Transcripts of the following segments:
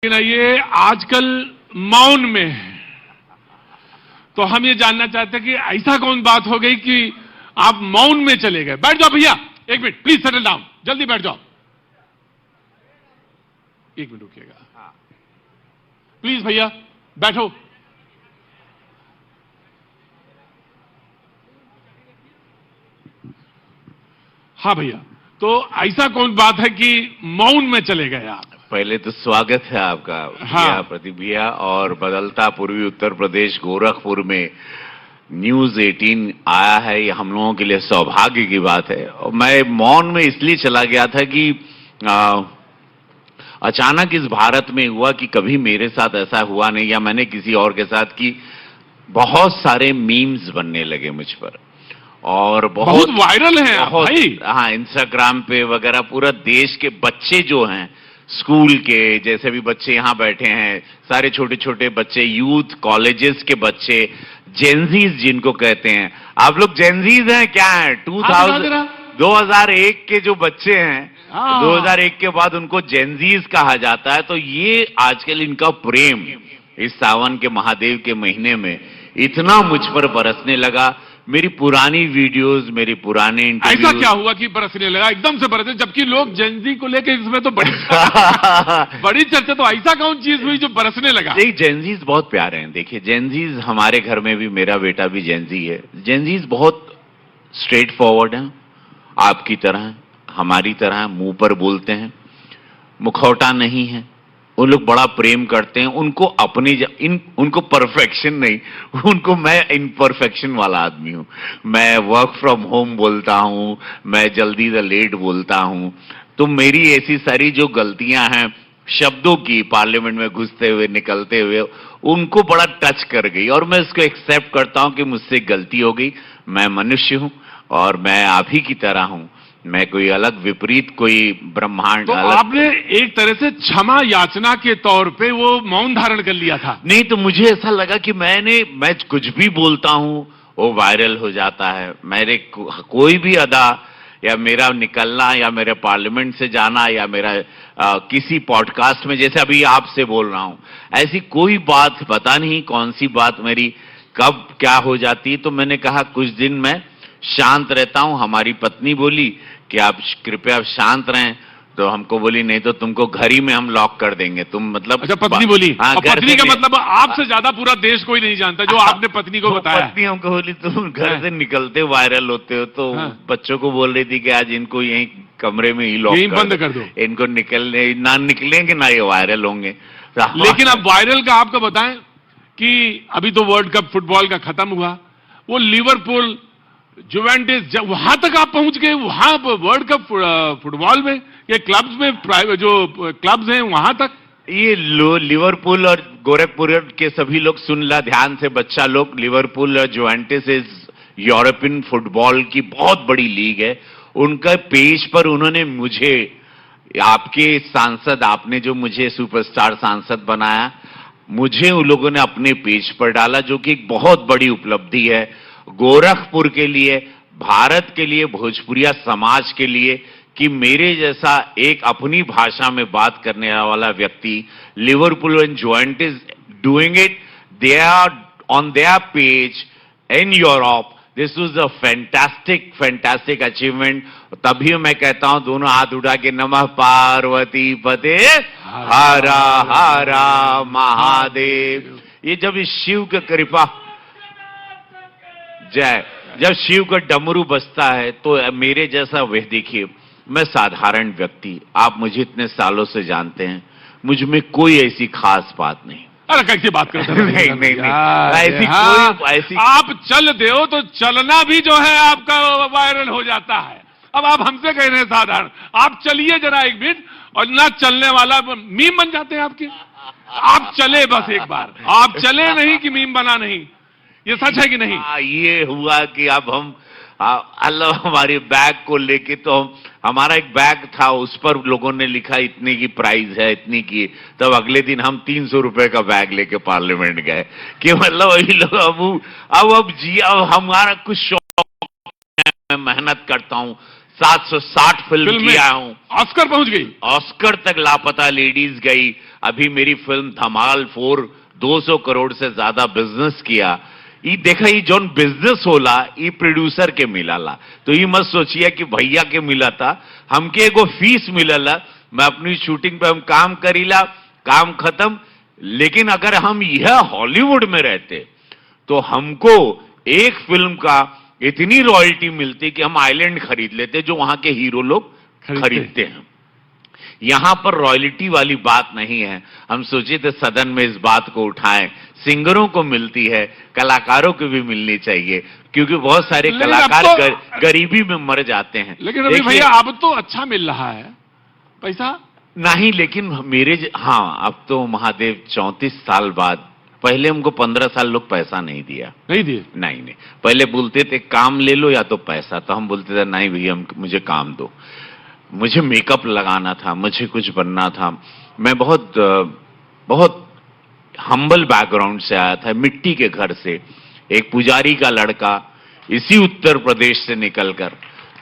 लेकिन ये आजकल मौन में है। तो हम ये जानना चाहते हैं कि ऐसा कौन बात हो गई कि आप मौन में चले गए। बैठ जाओ भैया, एक मिनट प्लीज सेटल डाउन, जल्दी बैठ जाओ। एक मिनट रुकिएगा प्लीज भैया, बैठो। हाँ भैया, तो ऐसा कौन बात है कि मौन में चले गए आप? पहले तो स्वागत है आपका हाँ। प्रदीप भैया। और बदलता पूर्वी उत्तर प्रदेश गोरखपुर में न्यूज 18 आया है, ये हम लोगों के लिए सौभाग्य की बात है। और मैं मौन में इसलिए चला गया था कि अचानक इस भारत में हुआ कि कभी मेरे साथ ऐसा हुआ नहीं, या मैंने किसी और के साथ, कि बहुत सारे मीम्स बनने लगे मुझ पर और बहुत वायरल हैं आप भाई। हाँ, इंस्टाग्राम पे वगैरह पूरा देश के बच्चे जो हैं, स्कूल के जैसे भी बच्चे यहाँ बैठे हैं, सारे छोटे छोटे बच्चे, यूथ कॉलेजेस के बच्चे, जेनजीज जिनको कहते हैं। आप लोग जेनजीज हैं क्या है? 2001 के जो बच्चे हैं, 2001 के बाद उनको जेनजीज कहा जाता है। तो ये आजकल इनका प्रेम इस सावन के महादेव के महीने में इतना मुझ पर बरसने लगा। मेरी पुरानी वीडियोस, मेरी पुराने इंटरव्यूज। ऐसा क्या हुआ कि बरसने लगा, एकदम से बरसे, जबकि लोग जेनजी को लेकर इसमें तो बड़ी बड़ी चर्चा। तो ऐसा कौन चीज हुई जो बरसने लगा? नहीं, जेनजीज बहुत प्यारे हैं। देखिए, जेनजीज हमारे घर में भी, मेरा बेटा भी जेनजी है। जेनजीज बहुत स्ट्रेट फॉरवर्ड हैं, आपकी तरह, हमारी तरह, मुंह पर बोलते हैं, मुखौटा नहीं है। वो लोग बड़ा प्रेम करते हैं। उनको अपनी उनको परफेक्शन नहीं, उनको, मैं इनपरफेक्शन वाला आदमी हूं। मैं वर्क फ्रॉम होम बोलता हूं, मैं जल्दी द लेट बोलता हूं। तो मेरी ऐसी सारी जो गलतियां हैं शब्दों की, पार्लियामेंट में घुसते हुए, निकलते हुए, उनको बड़ा टच कर गई। और मैं इसको एक्सेप्ट करता हूं कि मुझसे गलती हो गई। मैं मनुष्य हूं और मैं आप ही की तरह हूं। मैं कोई अलग विपरीत, कोई ब्रह्मांड। तो आपने एक तरह से क्षमा याचना के तौर पे वो मौन धारण कर लिया था? नहीं, तो मुझे ऐसा लगा कि मैं कुछ भी बोलता हूं वो वायरल हो जाता है। मेरे कोई भी अदा, या मेरा निकलना, या मेरे पार्लियामेंट से जाना, या मेरा किसी पॉडकास्ट में, जैसे अभी आपसे बोल रहा हूं, ऐसी कोई बात, पता नहीं कौन सी बात मेरी कब क्या हो जाती। तो मैंने कहा कुछ दिन मैं शांत रहता हूं। हमारी पत्नी बोली कि आप कृपया शांत रहें। तो हमको बोली नहीं तो तुमको घर ही में हम लॉक कर देंगे, तुम मतलब। अच्छा, पत्नी बोली? हाँ, पत्नी का मतलब आपसे ज्यादा पूरा देश कोई नहीं जानता जो आपने पत्नी को बताया। पत्नी हमको बोली तुम घर से निकलते वायरल होते हो। तो बच्चों को बोल रही थी कि आज इनको यहीं कमरे में ही लॉक बंद कर दो, इनको निकलने ना निकलेंगे ना ये वायरल होंगे। लेकिन अब वायरल का आपको बताएं कि अभी तो वर्ल्ड कप फुटबॉल का खत्म हुआ, वो लिवरपूल, जुवेंटिस, वहां तक आप पहुंच गए, वहां वर्ल्ड कप फुटबॉल में, ये क्लब्स में, प्राइवेट जो क्लब्स हैं वहां तक। ये लिवरपूल और गोरखपुर के सभी लोग सुन ला ध्यान से, बच्चा लोग। लिवरपूल और जुवेंटिस इज यूरोपियन फुटबॉल की बहुत बड़ी लीग है। उनका पेज पर उन्होंने मुझे, आपके सांसद, आपने जो मुझे सुपरस्टार सांसद बनाया, मुझे उन लोगों ने अपने पेज पर डाला, जो कि एक बहुत बड़ी उपलब्धि है गोरखपुर के लिए, भारत के लिए, भोजपुरिया समाज के लिए, कि मेरे जैसा एक अपनी भाषा में बात करने वाला व्यक्ति, Liverpool and Juventus doing it, they are on their page in Europe. This was a fantastic achievement. तभी मैं कहता हूं दोनों हाथ उठा के, नमः पार्वती पते हरा हरा महादेव। ये जब इस शिव की कृपा, जय, जब शिव का डमरू बजता है तो मेरे जैसा, वह देखिए, मैं साधारण व्यक्ति, आप मुझे इतने सालों से जानते हैं, मुझ में कोई ऐसी खास बात नहीं। अरे कैसी बात करते हैं? नहीं, ऐसी कोई ऐसी। आप चलते हो तो चलना भी जो है आपका वायरल हो जाता है। अब आप हमसे कह रहे हैं साधारण, आप चलिए जरा एक मिनट, और ना चलने वाला मीम बन जाते हैं आपके। आप चले बस एक बार, आप चले नहीं कि मीम बना नहीं। ये सच है कि नहीं? ये हुआ कि अब हम अल्लाह, हमारे बैग को लेके, तो हमारा एक बैग था, उस पर लोगों ने लिखा इतने की प्राइस है, इतनी की। तब अगले दिन हम 300 रुपए का बैग लेके पार्लियामेंट गए, कि मतलब वही लोग अब हमारा कुछ शौक है, मैं मेहनत करता हूं, 760 फिल्म फिल्म किया हूं, ऑस्कर पहुंच गई। ऑस्कर तक लापता लेडीज गई। अभी मेरी फिल्म धमाल 4 200 करोड़ से ज्यादा बिजनेस किया। ये देखा, ये जोन बिजनेस होला ये प्रोड्यूसर के मिलाला। तो ये मत सोचिए कि भैया के मिला था, हमके एगो फीस मिलला। मैं अपनी शूटिंग पे हम काम करीला, काम खत्म। लेकिन अगर हम यह हॉलीवुड में रहते तो हमको एक फिल्म का इतनी रॉयल्टी मिलती कि हम आइलैंड खरीद लेते जो वहां के हीरो लोग खरीदते हैं। यहां पर रॉयल्टी वाली बात नहीं है। हम सोचे थे सदन में इस बात को उठाएं। सिंगरों को मिलती है, कलाकारों को भी मिलनी चाहिए, क्योंकि बहुत सारे कलाकार गरीबी में मर जाते हैं। लेकिन अभी भैया अब तो अच्छा मिल रहा है पैसा नहीं। लेकिन हाँ, अब तो महादेव 34 साल बाद, पहले हमको 15 साल लोग पैसा नहीं दिया, नहीं दिए। नहीं, पहले बोलते थे काम ले लो या तो पैसा। तो हम बोलते थे नहीं भैया, मुझे काम दो। मुझे मेकअप लगाना था, मुझे कुछ बनना था। मैं बहुत बहुत हम्बल बैकग्राउंड से आया था, मिट्टी के घर से, एक पुजारी का लड़का, इसी उत्तर प्रदेश से निकलकर।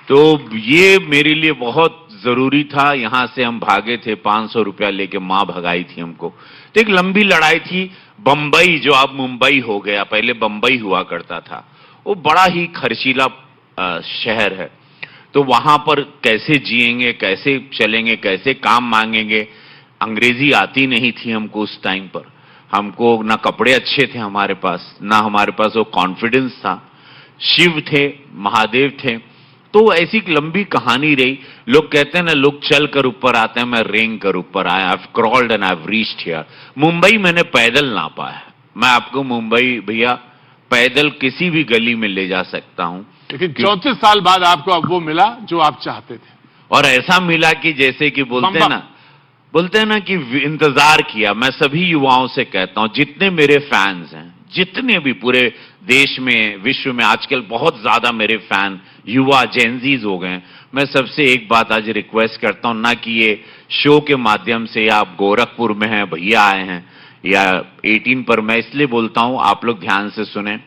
तो ये मेरे लिए बहुत जरूरी था। यहां से हम भागे थे, 500 रुपया लेके मां भगाई थी हमको। तो एक लंबी लड़ाई थी। बंबई, जो अब मुंबई हो गया, पहले बंबई हुआ करता था, वो बड़ा ही खर्चीला शहर है। तो वहां पर कैसे जिएंगे, कैसे चलेंगे, कैसे काम मांगेंगे। अंग्रेजी आती नहीं थी हमको उस टाइम पर। हमको ना कपड़े अच्छे थे हमारे पास, ना हमारे पास वो कॉन्फिडेंस था। शिव थे, महादेव थे। तो ऐसी एक लंबी कहानी रही। लोग कहते हैं ना, लोग चल कर ऊपर आते हैं, मैं रेंग कर ऊपर आया। I have crawled and I have reached here. Mumbai मैंने पैदल नापा है। मैं आपको मुंबई भैया पैदल किसी भी गली में ले जा सकता हूं। लेकिन 34 साल बाद आपको अब वो मिला जो आप चाहते थे, और ऐसा मिला कि जैसे कि बोलते हैं ना कि इंतजार किया। मैं सभी युवाओं से कहता हूं, जितने मेरे फैंस हैं, जितने भी पूरे देश में, विश्व में आजकल बहुत ज्यादा मेरे फैन युवा जेनजीज हो गए हैं। मैं सबसे एक बात आज रिक्वेस्ट करता हूं, ना कि ये शो के माध्यम से, या आप गोरखपुर में हैं, भैया आए हैं, या 18 पर, मैं इसलिए बोलता हूं, आप लोग ध्यान से सुने।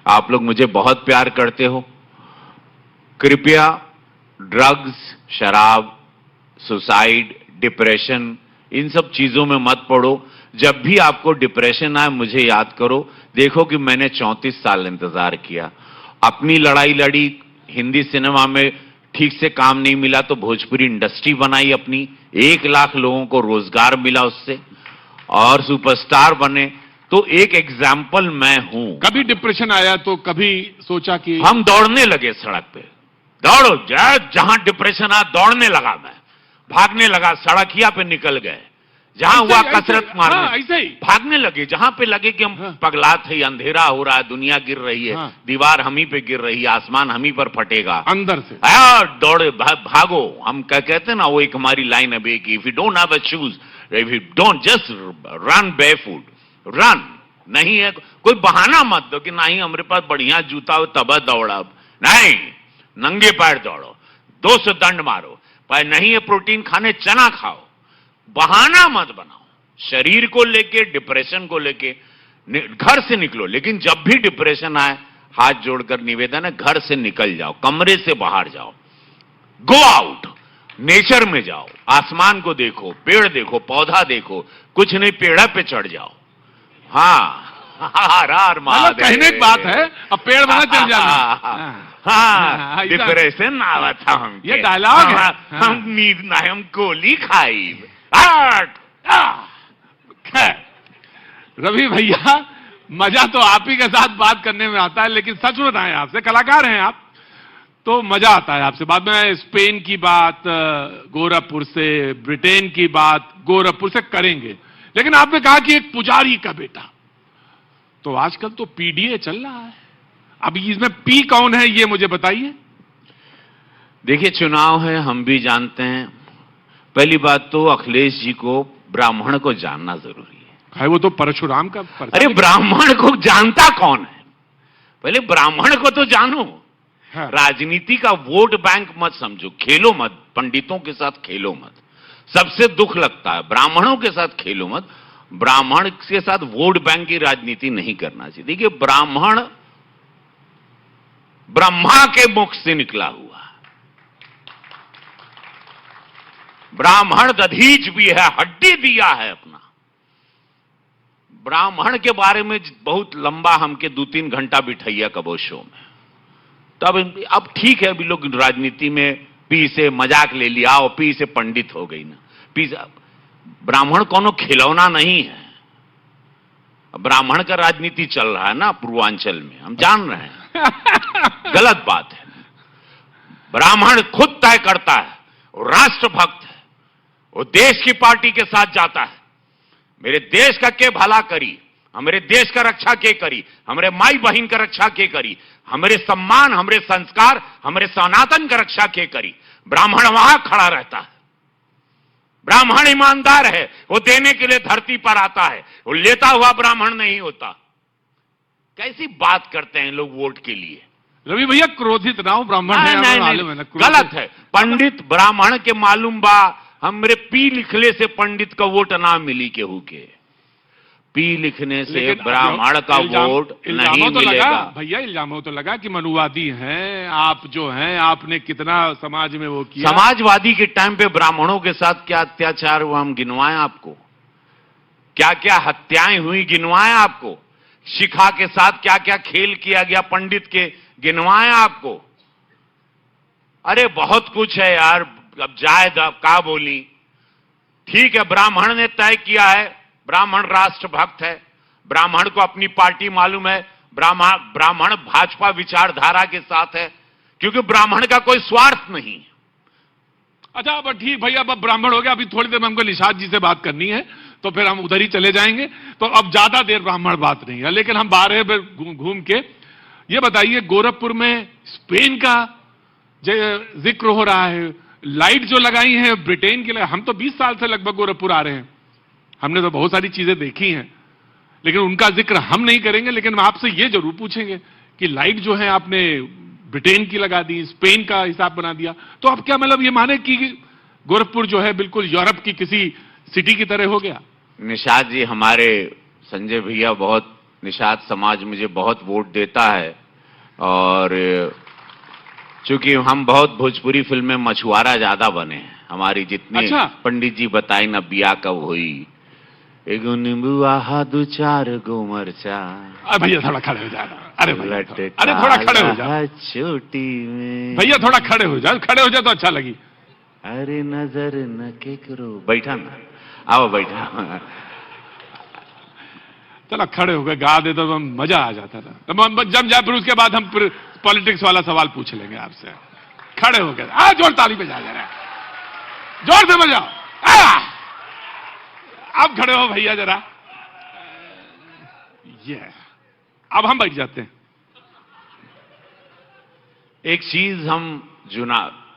आप लोग मुझे बहुत प्यार करते हो। कृपया ड्रग्स, शराब, सुसाइड, डिप्रेशन, इन सब चीजों में मत पड़ो। जब भी आपको डिप्रेशन आए मुझे याद करो। देखो कि मैंने 34 साल इंतजार किया, अपनी लड़ाई लड़ी। हिंदी सिनेमा में ठीक से काम नहीं मिला तो भोजपुरी इंडस्ट्री बनाई अपनी, 1 लाख लोगों को रोजगार मिला उससे, और सुपरस्टार बने। तो एक एग्जाम्पल मैं हूं। कभी डिप्रेशन आया तो कभी सोचा कि हम दौड़ने लगे सड़क पे। दौड़ो, जहां डिप्रेशन आया दौड़ने लगा, मैं भागने लगा, सड़किया पे निकल गए। जहां हुआ कसरत मारने, हाँ, ऐसे ही भागने लगे। जहां पे लगे कि हम पगला थे, अंधेरा हो रहा है, दुनिया गिर रही है, दीवार हम ही पे गिर रही है, आसमान हम ही पर फटेगा, अंदर से दौड़े, भागो। हम कहते हैं ना, वो एक हमारी लाइन है कि if you don't have a shoes, if you don't, just run barefoot, run. नहीं है कोई बहाना मत दो कि नहीं हमारे पास बढ़िया जूता हो तब दौड़ा। नहीं, नंगे पैर दौड़ो, 200 दंड मारो। पर नहीं है प्रोटीन खाने, चना खाओ। बहाना मत बनाओ। शरीर को लेके, डिप्रेशन को लेके घर से निकलो। लेकिन जब भी डिप्रेशन आए, हाथ जोड़कर निवेदन है, घर से निकल जाओ, कमरे से बाहर जाओ, गो आउट, नेचर में जाओ, आसमान को देखो, पेड़ देखो, पौधा देखो। कुछ नहीं, पेड़ा पे चढ़ जाओ। हाँ, कहने की बात है, अब पेड़ बना चल जाना। हाँ, डिप्रेशन आवा था हम, ये डायलॉग है। हम नींद ना, हम गोली खाई। रवि भैया, मजा तो आप ही के साथ बात करने में आता है, लेकिन सच बताएं, आपसे कलाकार हैं आप, तो मजा आता है आपसे बात में। स्पेन की बात गोरखपुर से, ब्रिटेन की बात गोरखपुर से करेंगे। लेकिन आपने कहा कि एक पुजारी का बेटा, तो आजकल तो पीडीए चल रहा है। अब इसमें पी कौन है, ये मुझे बताइए। देखिए, चुनाव है, हम भी जानते हैं। पहली बात तो अखिलेश जी को, ब्राह्मण को जानना जरूरी है। वो तो परशुराम का अरे ब्राह्मण को जानता कौन है? पहले ब्राह्मण को तो जानो। हाँ। राजनीति का वोट बैंक मत समझो, खेलो मत, पंडितों के साथ खेलो मत। सबसे दुख लगता है, ब्राह्मणों के साथ खेलो मत। ब्राह्मण के साथ वोट बैंक की राजनीति नहीं करना चाहिए। देखिए, ब्राह्मण ब्रह्मा के मुख से निकला हुआ, ब्राह्मण दधीच भी है, हड्डी दिया है अपना। ब्राह्मण के बारे में बहुत लंबा हमके 2-3 घंटा बिठाइया कबो शो में। तब अब ठीक है, अभी लोग राजनीति में पी से मजाक ले लिया और पी से पंडित हो गई ना। पी ब्राह्मण कोनो खिलौना नहीं है। ब्राह्मण का राजनीति चल रहा है ना पूर्वांचल में, हम जान रहे हैं। गलत बात है। ब्राह्मण खुद तय करता है, वो राष्ट्रभक्त है, वो देश की पार्टी के साथ जाता है। मेरे देश का के भला करी, हमारे देश का रक्षा के करी, हमारे माई बहन का रक्षा के करी, हमारे सम्मान, हमारे संस्कार, हमारे सनातन का रक्षा के करी। ब्राह्मण वहां खड़ा रहता है। ब्राह्मण ईमानदार है, वो देने के लिए धरती पर आता है, वो लेता हुआ ब्राह्मण नहीं होता। कैसी बात करते हैं लोग वोट के लिए। रवि भैया क्रोधित ना हो, ब्राह्मण है, हमें मालूम है ना। गलत है। पंडित ब्राह्मण के मालूम बा, हमरे पी लिखले से पंडित का वोट ना मिली केहू के। पी लिखने से ब्राह्मण का वोट नहीं मिलेगा। भैया इल्जाम तो लगा कि मनुवादी हैं आप, जो हैं आपने कितना समाज में वो किया। समाजवादी के टाइम पे ब्राह्मणों के साथ क्या अत्याचार हुआ हम गिनवाएं आपको? क्या क्या हत्याएं हुई गिनवाएं आपको? शिखा के साथ क्या क्या खेल किया गया पंडित के गिनवाएं आपको? अरे बहुत कुछ है यार, अब जायद अब का बोली। ठीक है, ब्राह्मण ने तय किया है, ब्राह्मण राष्ट्रभक्त है, ब्राह्मण को अपनी पार्टी मालूम है, ब्राह्मण भाजपा विचारधारा के साथ है, क्योंकि ब्राह्मण का कोई स्वार्थ नहीं। अच्छा अब ठीक भैया, अब ब्राह्मण हो गया, अभी थोड़ी देर में हमको निषाद जी से बात करनी है, तो फिर हम उधर ही चले जाएंगे। तो अब ज्यादा देर ब्राह्मण बात नहीं है, लेकिन हम बाहर घूम के ये बताइए, गोरखपुर में स्पेन का जिक्र हो रहा है। लाइट जो लगाई है ब्रिटेन के लिए, हम तो 20 साल से लगभग गोरखपुर आ रहे हैं, हमने तो बहुत सारी चीजें देखी हैं, लेकिन उनका जिक्र हम नहीं करेंगे। लेकिन हम आपसे ये जरूर पूछेंगे कि लाइट जो है आपने ब्रिटेन की लगा दी, स्पेन का हिसाब बना दिया, तो आप क्या मतलब ये माने कि गोरखपुर जो है बिल्कुल यूरोप की किसी सिटी की तरह हो गया? निषाद जी, हमारे संजय भैया बहुत, निषाद समाज मुझे बहुत वोट देता है, और चूंकि हम बहुत भोजपुरी फिल्म में मछुआरा ज्यादा बने हैं, हमारी जितनी अच्छा? पंडित जी बताई ना बिया कब हुई, एगो नींबू आहा 2-4 गो मरचा। भैया थोड़ा खड़े हो जाना। अरे थोड़ा खड़े हो जाओ छोटी में। भैया थोड़ा खड़े हो जाओ, खड़े हो जाए तो अच्छा लगी। अरे नजर न के करो। बैठा ना, आओ बैठा। चलो खड़े हो गए, गा दे तो मजा आ जाता था। तो जब जाए फिर उसके बाद हम फिर पॉलिटिक्स वाला सवाल पूछ लेंगे आपसे। खड़े हो गए, जोर ताली बजा जा रहा है, जोर से बजाओ। अब खड़े हो भैया जरा, ये अब हम बैठ जाते हैं। एक चीज, हम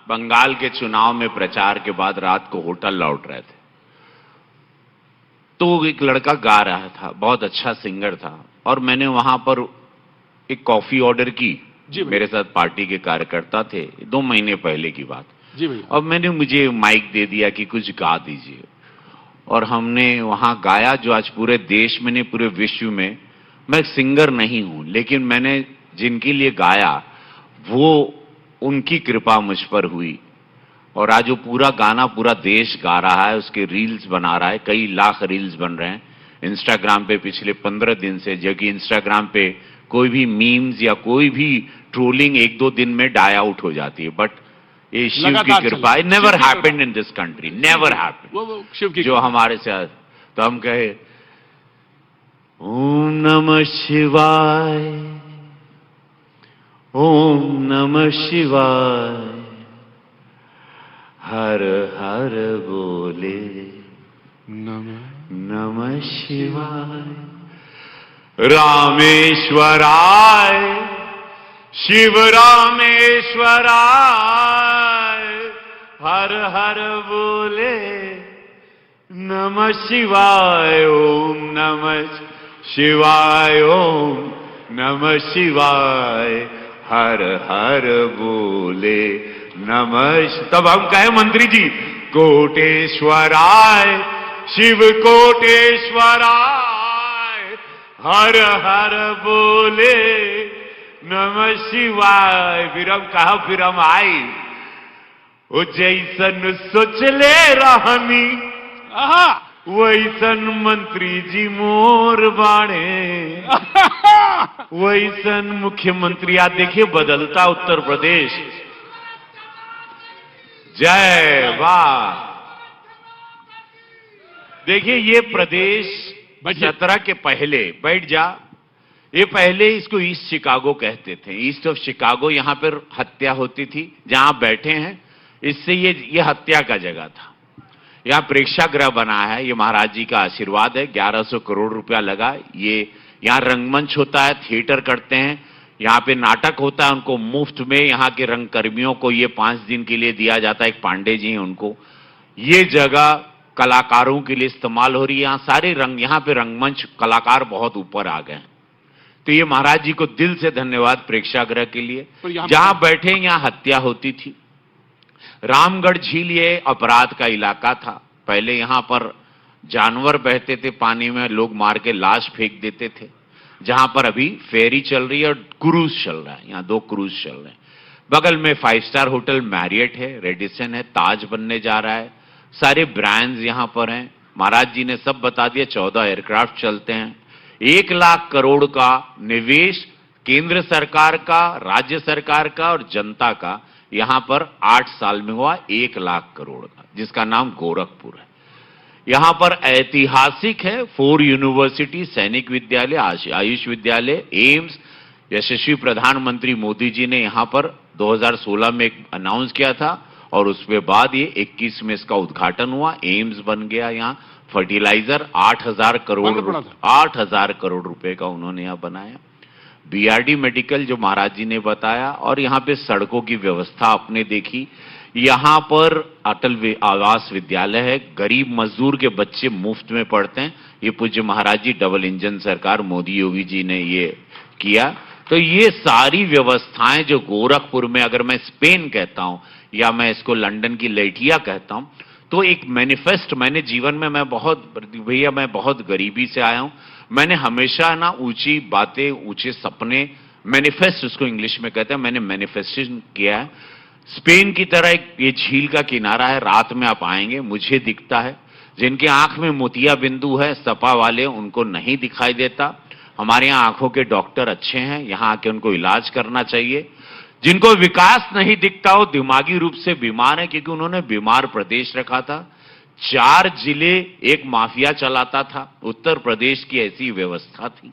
बंगाल के चुनाव में प्रचार के बाद रात को होटल लौट रहे थे, तो एक लड़का गा रहा था, बहुत अच्छा सिंगर था, और मैंने वहां पर एक कॉफी ऑर्डर की। मेरे साथ पार्टी के कार्यकर्ता थे, 2 महीने पहले की बात जी भैया। और मैंने मुझे माइक दे दिया कि कुछ गा दीजिए, और हमने वहां गाया, जो आज पूरे देश में नहीं पूरे विश्व में, मैं सिंगर नहीं हूं, लेकिन मैंने जिनके लिए गाया वो उनकी कृपा मुझ पर हुई, और आज वो पूरा गाना पूरा देश गा रहा है, उसके रील्स बना रहा है, कई लाख रील्स बन रहे हैं इंस्टाग्राम पे पिछले 15 दिन से। जो कि इंस्टाग्राम पे कोई भी मीम्स या कोई भी ट्रोलिंग 1-2 दिन में डाई आउट हो जाती है, बट ये शिव की कृपा, never happened in this country, never happened जो हमारे साथ। तो हम कहे ओम नमः शिवाय, ओम नमः शिवाय, हर हर बोले नमः शिवाय, रामेश्वराय शिव रामेश्वराय, हर हर बोले नमः शिवाय, ओम नमः शिवाय, ओम नमः शिवाय, हर हर बोले नमः। तब हम कहे मंत्री जी, कोटेश्वराय शिव कोटेश्वराय, हर हर बोले नमः शिवाय। फिर हम कहा, फिर हम आई, ओ जैसन सोचले रहनी आहा, वैसन मंत्री जी मोर बाणे, वैसन मुख्यमंत्री। आप देखिए बदलता उत्तर प्रदेश। जय वाह। देखिए ये प्रदेश बैठिए। 17 के पहले, बैठ जा, ये पहले इसको ईस्ट शिकागो कहते थे। ईस्ट ऑफ शिकागो यहां पर हत्या होती थी, जहां आप बैठे हैं इससे ये हत्या का जगह था। यहां प्रेक्षागृह बना है, ये महाराज जी का आशीर्वाद है। 1100 करोड़ रुपया लगा। ये यहां रंगमंच होता है, थिएटर करते हैं, यहां पे नाटक होता है, उनको मुफ्त में यहां के रंगकर्मियों को ये 5 दिन के लिए दिया जाता है। एक पांडे जी हैं उनको। ये जगह कलाकारों के लिए इस्तेमाल हो रही है। यहां सारे रंग, यहां पे रंगमंच कलाकार बहुत ऊपर आ गए। तो ये महाराज जी को दिल से धन्यवाद प्रेक्षागृह के लिए। जहां बैठे यहां हत्या होती थी। रामगढ़ झील ये अपराध का इलाका था। पहले यहां पर जानवर बहते थे पानी में, लोग मार के लाश फेंक देते थे। जहां पर अभी फेरी चल रही है और क्रूज चल रहा है, यहां 2 क्रूज चल रहे हैं। बगल में 5 स्टार होटल मैरियट है, रेडिसन है, ताज बनने जा रहा है। सारे ब्रांड्स यहां पर हैं। महाराज जी ने सब बता दिया। 14 एयरक्राफ्ट चलते हैं। 1 लाख करोड़ का निवेश केंद्र सरकार का, राज्य सरकार का और जनता का यहां पर 8 साल में हुआ। 1 लाख करोड़ का, जिसका नाम गोरखपुर है। यहां पर ऐतिहासिक है 4 यूनिवर्सिटी, सैनिक विद्यालय, आयुष विद्यालय, एम्स। यशस्वी प्रधानमंत्री मोदी जी ने यहां पर 2016 में अनाउंस किया था और उसके बाद ये 21 में इसका उद्घाटन हुआ। एम्स बन गया। यहां फर्टिलाइजर 8,000 करोड़ रुपए का उन्होंने यहां बनाया। बीआरडी मेडिकल जो महाराज जी ने बताया। और यहां पे सड़कों की व्यवस्था आपने देखी। यहां पर अटल आवास विद्यालय है, गरीब मजदूर के बच्चे मुफ्त में पढ़ते हैं। ये पूज्य महाराज जी डबल इंजन सरकार मोदी योगी जी ने ये किया। तो ये सारी व्यवस्थाएं जो गोरखपुर में, अगर मैं स्पेन कहता हूं या मैं इसको लंदन की लैटिया कहता हूं, तो एक मैनिफेस्ट मैंने जीवन में, मैं बहुत गरीबी से आया हूं। मैंने हमेशा ना ऊंची बातें, ऊंचे सपने, मैनिफेस्ट उसको इंग्लिश में कहते हैं, मैंने मैनिफेस्टेशन किया है। स्पेन की तरह एक ये झील का किनारा है। रात में आप आएंगे, मुझे दिखता है। जिनकी आंख में मोतिया बिंदु है, सपा वाले, उनको नहीं दिखाई देता। हमारे यहाँ आंखों के डॉक्टर अच्छे हैं, यहां आके उनको इलाज करना चाहिए। जिनको विकास नहीं दिखता हो दिमागी रूप से बीमार है, क्योंकि उन्होंने बीमार प्रदेश रखा था। 4 जिले एक माफिया चलाता था। उत्तर प्रदेश की ऐसी व्यवस्था थी।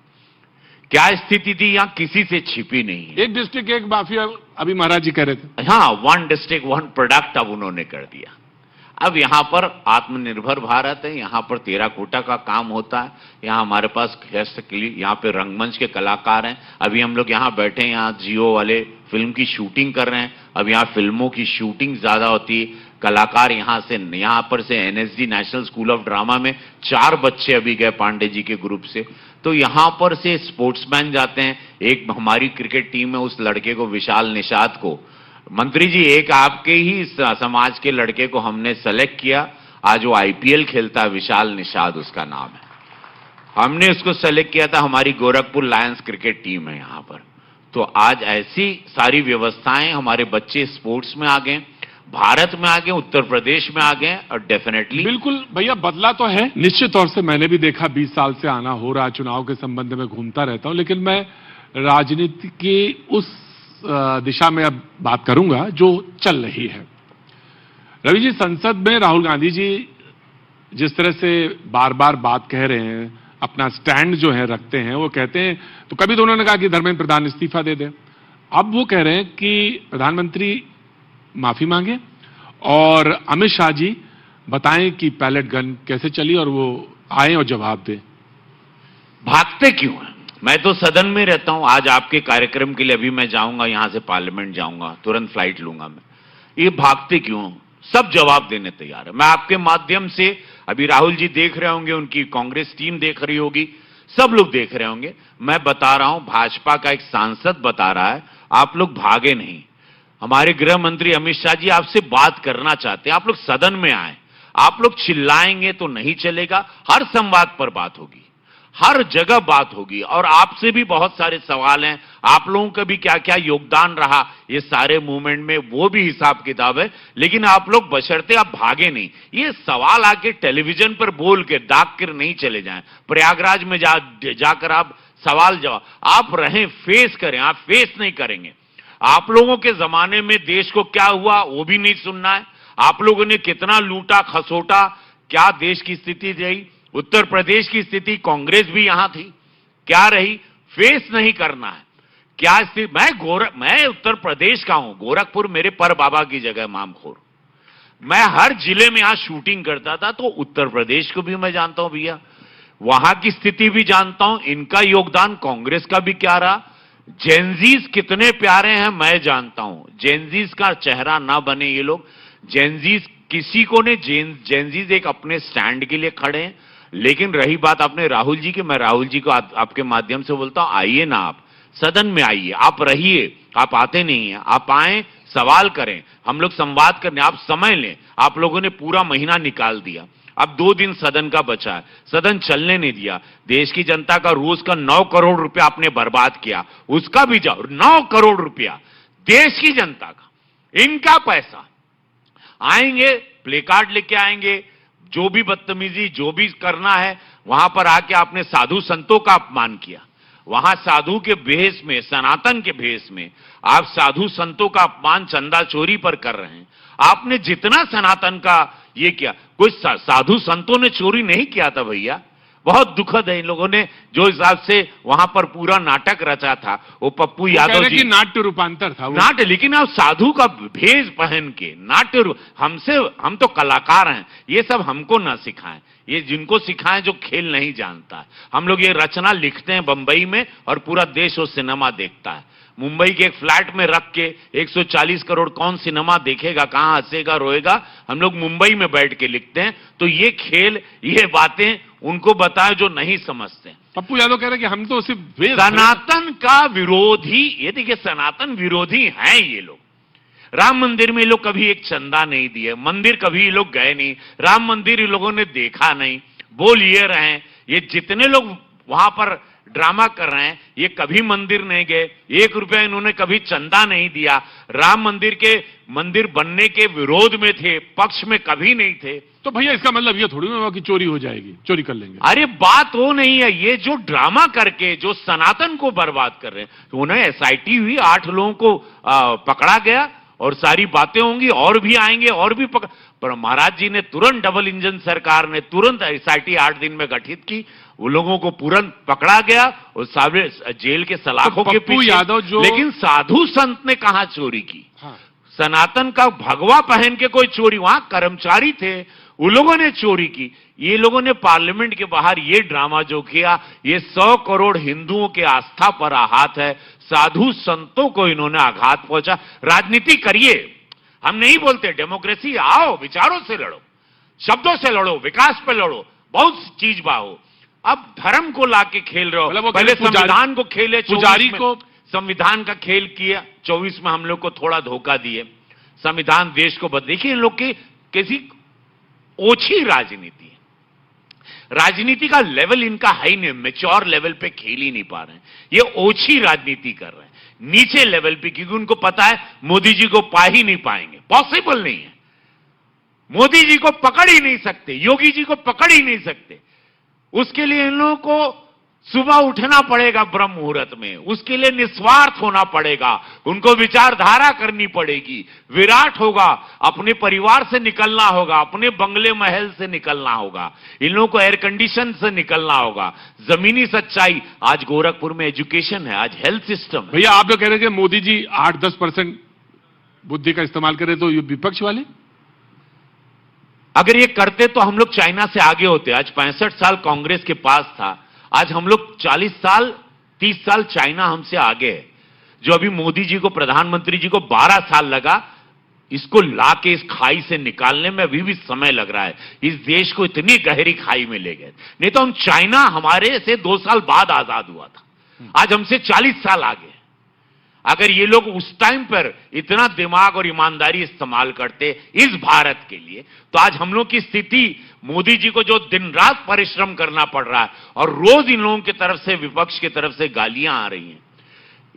क्या स्थिति थी यहां किसी से छिपी नहीं है। एक डिस्ट्रिक्ट एक माफिया, अभी महाराज जी कह रहे थे। हाँ, 1 डिस्ट्रिक्ट 1 प्रोडक्ट अब उन्होंने कर दिया। अब यहां पर आत्मनिर्भर भारत है। यहां पर टेराकोटा का काम होता है। यहां हमारे पास यहां पे रंगमंच के कलाकार हैं। अभी हम लोग यहां बैठे हैं, यहां जियो वाले फिल्म की शूटिंग कर रहे हैं। अब यहां फिल्मों की शूटिंग ज्यादा होती है। कलाकार यहां पर से NSD national school of drama में 4 बच्चे अभी गए पांडे जी के ग्रुप से। तो यहां पर से स्पोर्ट्समैन जाते हैं। एक हमारी क्रिकेट टीम में उस लड़के को, विशाल निषाद को, मंत्री जी एक आपके ही समाज के लड़के को हमने सेलेक्ट किया। आज वो आईपीएल खेलता है, विशाल निषाद उसका नाम है। हमने उसको सेलेक्ट किया था। हमारी गोरखपुर लायंस क्रिकेट टीम है यहां पर। तो आज ऐसी सारी व्यवस्थाएं, हमारे बच्चे स्पोर्ट्स में आ गए, भारत में आ गए, उत्तर प्रदेश में आ गए। और डेफिनेटली बिल्कुल भैया बदला तो है निश्चित तौर से। मैंने भी देखा, 20 साल से आना हो रहा, चुनाव के संबंध में घूमता रहता हूं। लेकिन मैं राजनीति की उस दिशा में अब बात करूंगा जो चल रही है। रवि जी, संसद में राहुल गांधी जी जिस तरह से बार बार बात कह रहे हैं, अपना स्टैंड जो है रखते हैं, वो कहते हैं, तो कभी तो उन्होंने कहा कि धर्मेंद्र प्रधान इस्तीफा दे दे। अब वो कह रहे हैं कि प्रधानमंत्री माफी मांगे और अमित शाह जी बताएं कि पैलेट गन कैसे चली और वो आए और जवाब दे। भागते क्यों हैं? मैं तो सदन में रहता हूं। आज आपके कार्यक्रम के लिए अभी मैं जाऊंगा, यहां से पार्लियामेंट जाऊंगा, तुरंत फ्लाइट लूंगा मैं। ये भागते क्यों? सब जवाब देने तैयार है। मैं आपके माध्यम से, अभी राहुल जी देख रहे होंगे, उनकी कांग्रेस टीम देख रही होगी, सब लोग देख रहे होंगे। मैं बता रहा हूं, भाजपा का एक सांसद बता रहा है, आप लोग भागे नहीं। हमारे गृह मंत्री अमित शाह जी आपसे बात करना चाहते हैं। आप लोग सदन में आए। आप लोग चिल्लाएंगे तो नहीं चलेगा। हर संवाद पर बात होगी, हर जगह बात होगी और आपसे भी बहुत सारे सवाल हैं, आप लोगों का भी क्या क्या योगदान रहा ये सारे मूवमेंट में, वो भी हिसाब किताब है। लेकिन आप लोग बशर्ते आप भागे नहीं, ये सवाल आके टेलीविजन पर बोल के दाग कर नहीं चले जाएं। प्रयागराज में जाकर आप सवाल जवाब आप रहें, फेस करें। आप फेस नहीं करेंगे, आप लोगों के जमाने में देश को क्या हुआ वो भी नहीं सुनना है। आप लोगों ने कितना लूटा खसोटा, क्या देश की स्थिति रही, उत्तर प्रदेश की स्थिति, कांग्रेस भी यहां थी, क्या रही, फेस नहीं करना है। क्या स्थिति, मैं उत्तर प्रदेश का हूं, गोरखपुर मेरे पर बाबा की जगह मामखोर। मैं हर जिले में यहां शूटिंग करता था, तो उत्तर प्रदेश को भी मैं जानता हूं भैया, वहां की स्थिति भी जानता हूं, इनका योगदान कांग्रेस का भी क्या रहा। जेनजीज कितने प्यारे हैं मैं जानता हूं, जेनजीज का चेहरा ना बने ये लोग। जेनजीज किसी को ने, जेनजीज एक अपने स्टैंड के लिए खड़े हैं। लेकिन रही बात अपने राहुल जी की, मैं राहुल जी को आपके माध्यम से बोलता हूं, आइए ना, आप सदन में आइए, आप रहिए, आप आते नहीं हैं, आप आए, सवाल करें, हम लोग संवाद करने, आप समय लें। आप लोगों ने पूरा महीना निकाल दिया, अब 2 दिन सदन का बचा है, सदन चलने नहीं दिया। देश की जनता का रोज का 9 करोड़ रुपया आपने बर्बाद किया, उसका भी जाओ। 9 करोड़ रुपया देश की जनता का, इनका पैसा। आएंगे, प्ले कार्ड लेके आएंगे, जो भी बदतमीजी जो भी करना है, वहां पर आके आपने साधु संतों का अपमान किया। वहां साधु के भेष में, सनातन के भेष में आप साधु संतों का अपमान चंदा चोरी पर कर रहे हैं। आपने जितना सनातन का ये किया, कोई साधु संतों ने चोरी नहीं किया था भैया। बहुत दुखद है, इन लोगों ने जो हिसाब से वहां पर पूरा नाटक रचा था, वो पप्पू यादव जी, नाट्य रूपांतर था वो। नाट्य, लेकिन आप साधु का भेष पहन के नाट्य, हम तो कलाकार हैं, ये सब हमको ना सिखाएं, ये जिनको सिखाएं जो खेल नहीं जानता है। हम लोग ये रचना लिखते हैं बंबई में और पूरा देश वो सिनेमा देखता है। मुंबई के एक फ्लैट में रख के 140 करोड़ कौन सिनेमा देखेगा, कहां हंसेगा रोएगा, हम लोग मुंबई में बैठ के लिखते हैं। तो ये खेल, ये बातें उनको बताएं जो नहीं समझते। पप्पू यादव कह रहे कि हम तो सिर्फ सनातन का विरोधी, ये देखिए सनातन विरोधी हैं ये लोग। राम मंदिर में ये लोग कभी एक चंदा नहीं दिए, मंदिर कभी ये लोग गए नहीं, राम मंदिर ये लोगों ने देखा नहीं, बोल ये रहे हैं। ये जितने लोग वहां पर ड्रामा कर रहे हैं, ये कभी मंदिर नहीं गए, 1 रुपया इन्होंने कभी चंदा नहीं दिया, राम मंदिर बनने के विरोध में थे, पक्ष में कभी नहीं थे। तो भैया इसका मतलब ये थोड़ी ना कि चोरी हो जाएगी, चोरी कर लेंगे। अरे बात वो नहीं है, ये जो ड्रामा करके जो सनातन को बर्बाद कर रहे हैं, तो उन्हें एसआईटी हुई, 8 लोगों को पकड़ा गया और सारी बातें होंगी, और भी आएंगे और भी पर महाराज जी ने तुरंत, डबल इंजन सरकार ने तुरंत एसआईटी 8 दिन में गठित की, वो लोगों को तुरंत पकड़ा गया और सारे जेल के सलाखों के पीछे। यादव जो, लेकिन साधु संत ने कहां चोरी की? हाँ। सनातन का भगवा पहन के कोई चोरी, वहां कर्मचारी थे, उन लोगों ने चोरी की। ये लोगों ने पार्लियामेंट के बाहर ये ड्रामा जो किया, ये 100 करोड़ हिंदुओं के आस्था पर आघात है। साधु संतों को इन्होंने आघात पहुंचा। राजनीति करिए, हम नहीं बोलते, डेमोक्रेसी आओ, विचारों से लड़ो, शब्दों से लड़ो, विकास पे लड़ो, बहुत चीज बाहो। अब धर्म को लाके खेल रहे हो। पहले संविधान को खेले, पुजारी को संविधान का खेल किया, 24 में हम लोग को थोड़ा धोखा दिए, संविधान देश को देखिए, इन लोग की किसी ओछी राजनीति है, राजनीति का लेवल इनका हाई नहीं, मैच्योर लेवल पे खेल ही नहीं पा रहे हैं, ये ओछी राजनीति कर रहे हैं नीचे लेवल पे, क्योंकि उनको पता है मोदी जी को पा ही नहीं पाएंगे, पॉसिबल नहीं है, मोदी जी को पकड़ ही नहीं सकते, योगी जी को पकड़ ही नहीं सकते। उसके लिए इन लोगों को सुबह उठना पड़ेगा ब्रह्म मुहूर्त में, उसके लिए निस्वार्थ होना पड़ेगा, उनको विचारधारा करनी पड़ेगी, विराट होगा, अपने परिवार से निकलना होगा, अपने बंगले महल से निकलना होगा, इन लोगों को एयर कंडीशन से निकलना होगा, जमीनी सच्चाई। आज गोरखपुर में एजुकेशन है, आज हेल्थ सिस्टम है। भैया आप लोग कह रहे हैं कि मोदी जी 8-10% बुद्धि का इस्तेमाल करें, तो ये विपक्ष वाले अगर ये करते तो हम लोग चाइना से आगे होते। आज 65 साल कांग्रेस के पास था, आज हम लोग 40 साल 30 साल चाइना हमसे आगे है। जो अभी मोदी जी को, प्रधानमंत्री जी को 12 साल लगा इसको लाके इस खाई से निकालने में, अभी भी समय लग रहा है। इस देश को इतनी गहरी खाई में ले गए, नहीं तो हम, चाइना हमारे से 2 साल बाद आजाद हुआ था, आज हमसे 40 साल आगे। अगर ये लोग उस टाइम पर इतना दिमाग और ईमानदारी इस्तेमाल करते इस भारत के लिए, तो आज हम लोग की स्थिति, मोदी जी को जो दिन रात परिश्रम करना पड़ रहा है और रोज इन लोगों की तरफ से, विपक्ष की तरफ से गालियां आ रही हैं।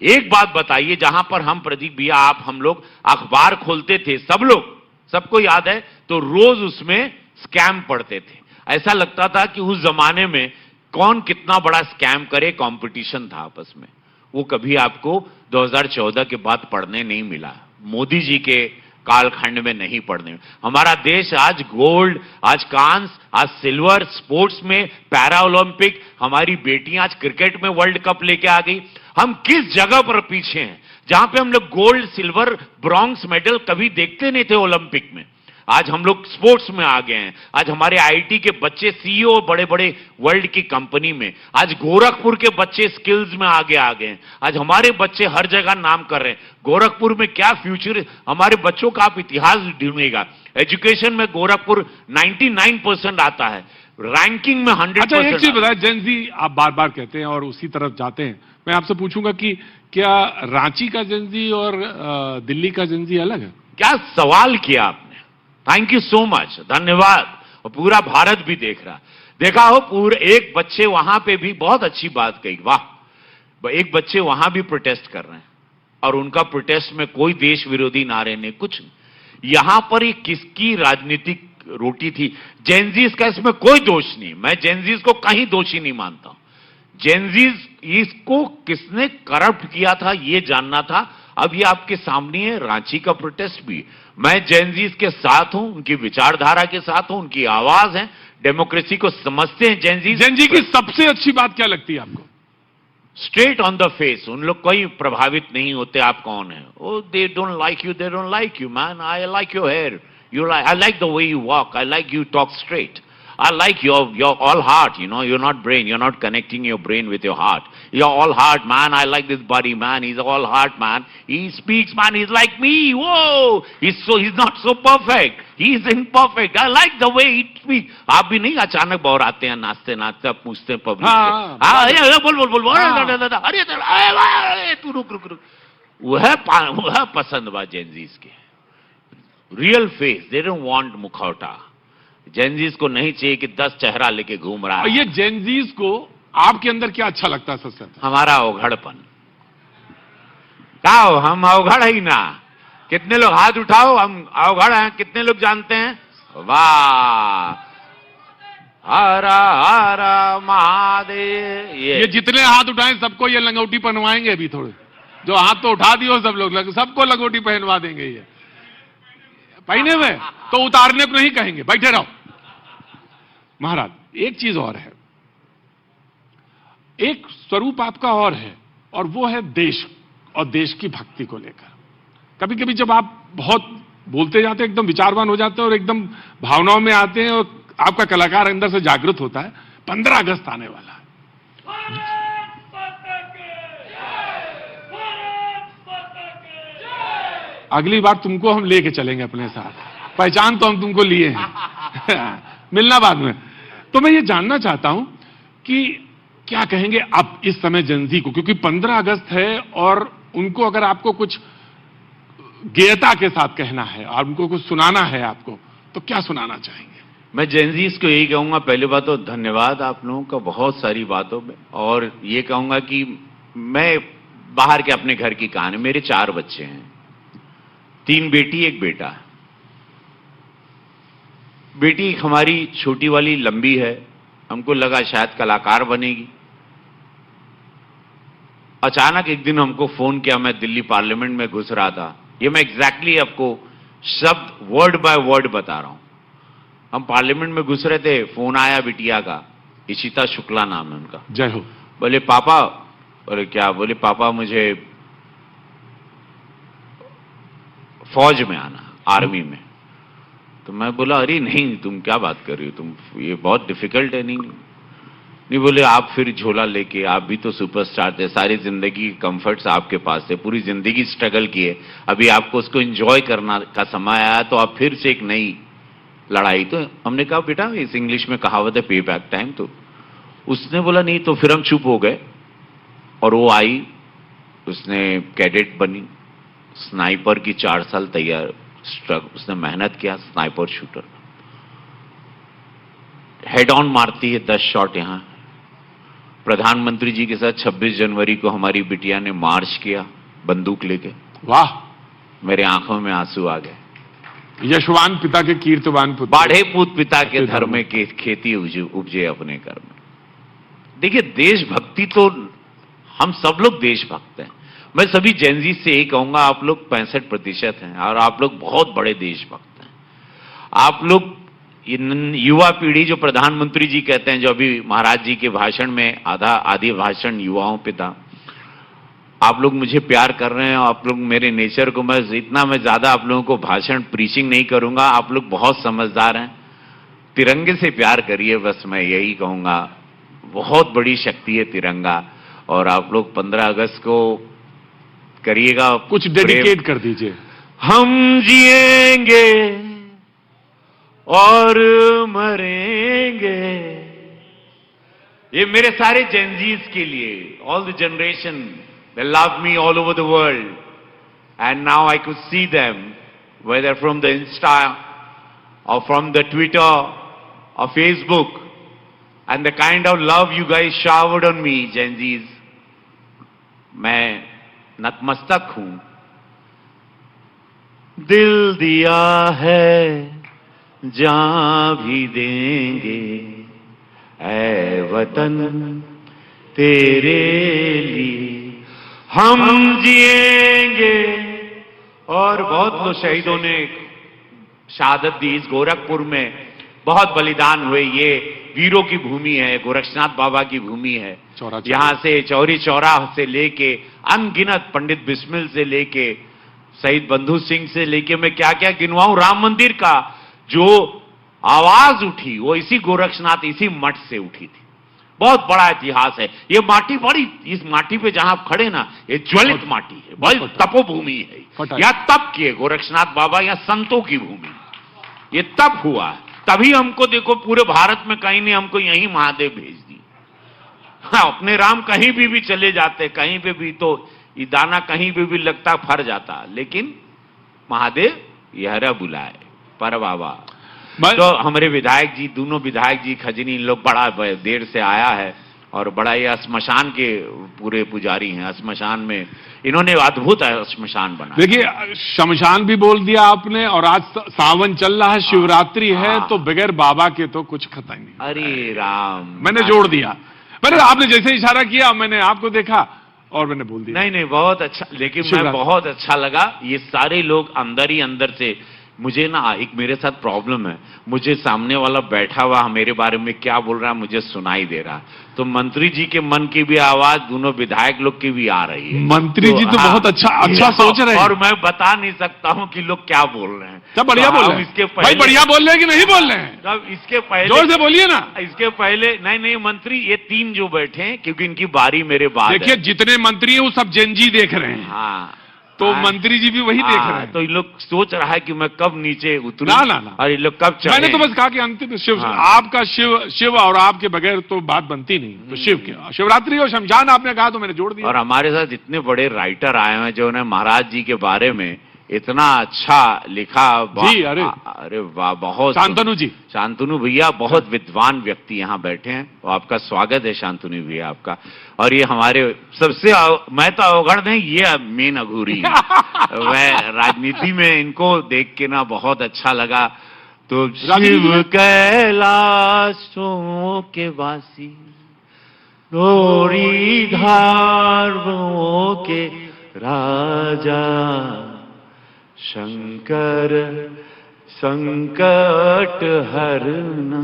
एक बात बताइए, जहां पर हम, प्रदीप भैया, आप, हम लोग अखबार खोलते थे, सब लोग, सबको याद है, तो रोज उसमें स्कैम पढ़ते थे। ऐसा लगता था कि उस जमाने में कौन कितना बड़ा स्कैम करे, कंपटीशन था आपस में। वो कभी आपको 2014 के बाद पढ़ने नहीं मिला, मोदी जी के कालखंड में नहीं पढ़ने। हमारा देश आज गोल्ड, आज कांस, आज सिल्वर, स्पोर्ट्स में पैरा ओलंपिक, हमारी बेटियां आज क्रिकेट में वर्ल्ड कप लेके आ गई। हम किस जगह पर पीछे हैं, जहां पे हम लोग गोल्ड, सिल्वर, ब्रॉन्ज मेडल कभी देखते नहीं थे ओलंपिक में, आज हम लोग स्पोर्ट्स में आ गए हैं। आज हमारे आईटी के बच्चे सीईओ बड़े बड़े वर्ल्ड की कंपनी में, आज गोरखपुर के बच्चे स्किल्स में आगे आ गए हैं। आज हमारे बच्चे हर जगह नाम कर रहे हैं। गोरखपुर में क्या फ्यूचर, हमारे बच्चों का आप इतिहास ढूंढेगा, एजुकेशन में गोरखपुर 99% आता है, रैंकिंग में 100%। अच्छा, एक चीज बताए, जेनजी आप बार बार कहते हैं और उसी तरफ जाते हैं, मैं आपसे पूछूंगा कि क्या रांची का जेनजी और दिल्ली का जेनजी अलग है? क्या सवाल किया आपने, थैंक यू सो मच, धन्यवाद। और पूरा भारत भी देख रहा, देखा हो, पूरे एक बच्चे वहां पे भी बहुत अच्छी बात कही, वाह, एक बच्चे वहां भी प्रोटेस्ट कर रहे हैं और उनका प्रोटेस्ट में कोई देश विरोधी नारे नहीं, कुछ नहीं। यहां पर ये किसकी राजनीतिक रोटी थी? जेनजीज का इसमें कोई दोष नहीं, मैं जेनजीज को कहीं दोषी नहीं मानता हूं। जेनजीज, इसको किसने करप्ट किया था ये जानना था। अब ये आपके सामने है, रांची का प्रोटेस्ट भी, मैं जेनजीज के साथ हूं, उनकी विचारधारा के साथ हूं, उनकी आवाज है, डेमोक्रेसी को समझते हैं जेनजीज। जेनजी की सबसे अच्छी बात क्या लगती है आपको? स्ट्रेट ऑन द फेस, उन लोग कोई प्रभावित नहीं होते आप कौन है। Oh, they don't like you, they don't like you man, I like your hair, you like, I like the way you walk, I like you talk straight, I like your all heart, you're not brain, you're not connecting your brain with your heart, you're all heart, man. I like this buddy, man, he's all heart, man, he speaks, man, he's like me, whoa, he's not so perfect, he's imperfect, I like the way he speaks. आप भी नहीं अचानक बौराते हैं, नाचते नाचते पूछते हैं public से, हाँ, बोल, अरे तू रुक, वह पसंद बा जेनजीज के, real face, they don't want मुखौटा। जेनजीज को नहीं चाहिए कि 10 चेहरा लेके घूम रहा है। ये जेनजीज को आपके अंदर क्या अच्छा लगता है सबसे? हमारा अवघड़पन। क्या हो, हम अवघड़ ही ना? कितने लोग हाथ उठाओ, हम अवघड़ हैं, कितने लोग जानते हैं? वाह, हरा हरा महादेव। ये जितने हाथ उठाए सबको ये लंगोटी पहनवाएंगे अभी थोड़े, जो हाथ तो उठा दियो सब लोग, सबको लंगोटी पहनवा देंगे। ये पहने हुए तो उतारने को नहीं कहेंगे, बैठे रहो। महाराज, एक चीज और है, एक स्वरूप आपका और है, और वो है देश और देश की भक्ति को लेकर। कभी कभी जब आप बहुत बोलते जाते हैं, एकदम विचारवान हो जाते हैं और एकदम भावनाओं में आते हैं और आपका कलाकार अंदर से जागृत होता है। 15 अगस्त आने वाला है, अगली बार तुमको हम लेके चलेंगे अपने साथ, पहचान तो हम तुमको लिए हैं मिलना बाद में। तो मैं ये जानना चाहता हूं कि क्या कहेंगे आप इस समय जेनजी को, क्योंकि 15 अगस्त है और उनको अगर आपको कुछ गेयता के साथ कहना है और उनको कुछ सुनाना है आपको, तो क्या सुनाना चाहेंगे? मैं जेनजीज को यही कहूंगा, पहली बात तो धन्यवाद आप लोगों का बहुत सारी बातों में, और ये कहूंगा कि मैं बाहर के अपने घर की कहानी, मेरे 4 बच्चे हैं, 3 बेटी 1 बेटा। बेटी हमारी छोटी वाली लंबी है, हमको लगा शायद कलाकार बनेगी। अचानक एक दिन हमको फोन किया, मैं दिल्ली पार्लियामेंट में घुस रहा था, ये मैं एग्जैक्टली आपको शब्द वर्ड बाय वर्ड बता रहा हूं। हम पार्लियामेंट में घुस रहे थे, फोन आया बिटिया का, इशिता शुक्ला नाम है उनका। जय हो। बोले पापा, बोले क्या? बोले पापा मुझे फौज में आना, आर्मी में। तो मैं बोला अरे नहीं, तुम क्या बात कर रही हो, तुम, ये बहुत डिफिकल्ट है। नहीं बोले आप फिर झोला लेके, आप भी तो सुपरस्टार थे, सारी जिंदगी कंफर्ट्स आपके पास थे, पूरी जिंदगी स्ट्रगल किए, अभी आपको उसको एंजॉय करना का समय आया, तो आप फिर से एक नई लड़ाई। तो हमने कहा बेटा, इस इंग्लिश में कहावत है पे बैक टाइम, तो उसने बोला नहीं। तो फिर हम चुप हो गए और वो आई उसने कैडेट बनी, स्नाइपर की 4 साल तैयार उसने मेहनत किया, स्नाइपर शूटर हेड ऑन मारती है 10 शॉट। यहां प्रधानमंत्री जी के साथ 26 जनवरी को हमारी बिटिया ने मार्च किया बंदूक लेके। वाह, मेरे आंखों में आंसू आ गए। यशवान पिता के कीर्तवान पुत्र, बाढ़े पूत पिता के धर्म में खेती उपजे अपने घर में। देखिए, देशभक्ति तो हम सब लोग देशभक्त हैं। मैं सभी जेनजी से यही कहूंगा, आप लोग 65% हैं और आप लोग बहुत बड़े देशभक्त हैं। आप लोग युवा पीढ़ी, जो प्रधानमंत्री जी कहते हैं, जो अभी महाराज जी के भाषण में आधी भाषण युवाओं पे था, आप लोग मुझे प्यार कर रहे हैं। आप लोग मेरे नेचर को, मैं ज्यादा आप लोगों को भाषण प्रीचिंग नहीं करूंगा। आप लोग बहुत समझदार हैं, तिरंगे से प्यार करिए, बस मैं यही कहूंगा। बहुत बड़ी शक्ति है तिरंगा, और आप लोग 15 अगस्त को करिएगा, कुछ डेडिकेट कर दीजिए। हम जिएंगे और मरेंगे, ये मेरे सारे जेनजीज के लिए, all the generation they love me all over the world, and now I could see them, whether from the Insta or from the Twitter or Facebook, and the kind of love you guys showered on me, Gen-Zs. मैं नतमस्तक हूं। दिल दिया है जान भी देंगे, ऐ वतन तेरे लिए हम जिएंगे। और बहुत लोग शहीदों ने शहादत दी। इस गोरखपुर में बहुत बलिदान हुए। ये वीरों की भूमि है, गोरक्षनाथ बाबा की भूमि है। यहां से चौरी चौरा से लेके अनगिनत, पंडित बिस्मिल से लेके शहीद बंधु सिंह से लेके मैं क्या क्या गिनवाऊं। राम मंदिर का जो आवाज उठी वो इसी गोरक्षनाथ, इसी मठ से उठी थी। बहुत बड़ा इतिहास है। ये माटी बड़ी, इस माटी पे जहां आप खड़े ना, ये ज्वलित माटी है, बड़ी तपोभूमि है। यह तप किए गोरक्षनाथ बाबा, यह संतों की भूमि, ये तप हुआ। तभी हमको देखो पूरे भारत में कहीं नहीं, हमको यहीं महादेव भेज दी। हाँ, अपने राम कहीं भी चले जाते, कहीं पे भी तो ये दाना कहीं पे भी लगता फर जाता, लेकिन महादेव यहरा बुलाए पर बाबा। तो हमारे विधायक जी, दोनों विधायक जी, खजनी, इन लोग बड़ा देर से आया है और बड़ा ये श्मशान के पूरे पुजारी हैं। श्मशान में इन्होंने अद्भुत श्मशान बना। देखिए, श्मशान भी बोल दिया आपने, और आज सावन चल रहा है, शिवरात्रि है, तो बगैर बाबा के तो कुछ खता ही नहीं। अरे राम, मैंने जोड़ दिया। मैंने, आपने जैसे इशारा किया, मैंने आपको देखा और मैंने बोल दिया। नहीं, बहुत अच्छा। लेकिन मैं बहुत अच्छा लगा, ये सारे लोग अंदर ही अंदर से। मुझे ना एक मेरे साथ प्रॉब्लम है, मुझे सामने वाला बैठा हुआ मेरे बारे में क्या बोल रहा है मुझे सुनाई दे रहा, तो मंत्री जी के मन की भी आवाज दोनों विधायक लोग की भी आ रही है। मंत्री जी तो बहुत अच्छा सोच रहे हैं, और मैं बता नहीं सकता हूं कि लोग क्या बोल रहे हैं। सब बढ़िया बोल रहे हैं। इसके भाई बढ़िया बोल रहे हैं कि नहीं बोल रहे हैं? तब इसके पहले जोर से बोलिए ना। इसके पहले नहीं मंत्री, ये 3 जो बैठे हैं, क्योंकि इनकी बारी मेरे बाद। देखिए, जितने मंत्री हैं वो सब जेनजी देख रहे हैं। हाँ, तो मंत्री जी भी वही देख रहे हैं। तो इन लोग सोच रहा है कि मैं कब नीचे उतरूं, ना। और इन लोग कब चढ़े। मैंने तो बस कहा कि अंतिम शिव, आपका शिव और आपके बगैर तो बात बनती नहीं। तो शिव के शिवरात्रि और शमशान आपने कहा तो मैंने जोड़ दिया। और हमारे साथ इतने बड़े राइटर आए हैं जो ने महाराज जी के बारे में इतना अच्छा लिखा। जी, अरे वाह, बहुत। शांतनु भैया बहुत विद्वान व्यक्ति यहाँ बैठे हैं, तो आपका स्वागत है शांतनु भैया आपका। और ये हमारे सबसे, मैं तो अवगढ़ नहीं, ये मेन अघूरी मैं राजनीति में इनको देख के ना बहुत अच्छा लगा। तो शिव कैलाशों के वासी, डोरी धारों के राजा, शंकर संकट हरना।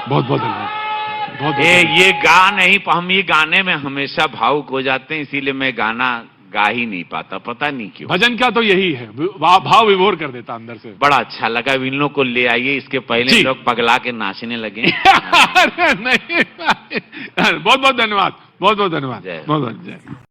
बहुत धन्यवाद। ये गा नहीं, हम ये गाने में हमेशा भावुक हो जाते हैं, इसीलिए मैं गाना गा ही नहीं पाता, पता नहीं क्यों। भजन का तो यही है, भाव विभोर कर देता अंदर से। बड़ा अच्छा लगा। इन लोग को ले आइए, इसके पहले लोग पगला के नाचने लगे। नहीं, बहुत धन्यवाद, बहुत धन्यवाद, बहुत जय।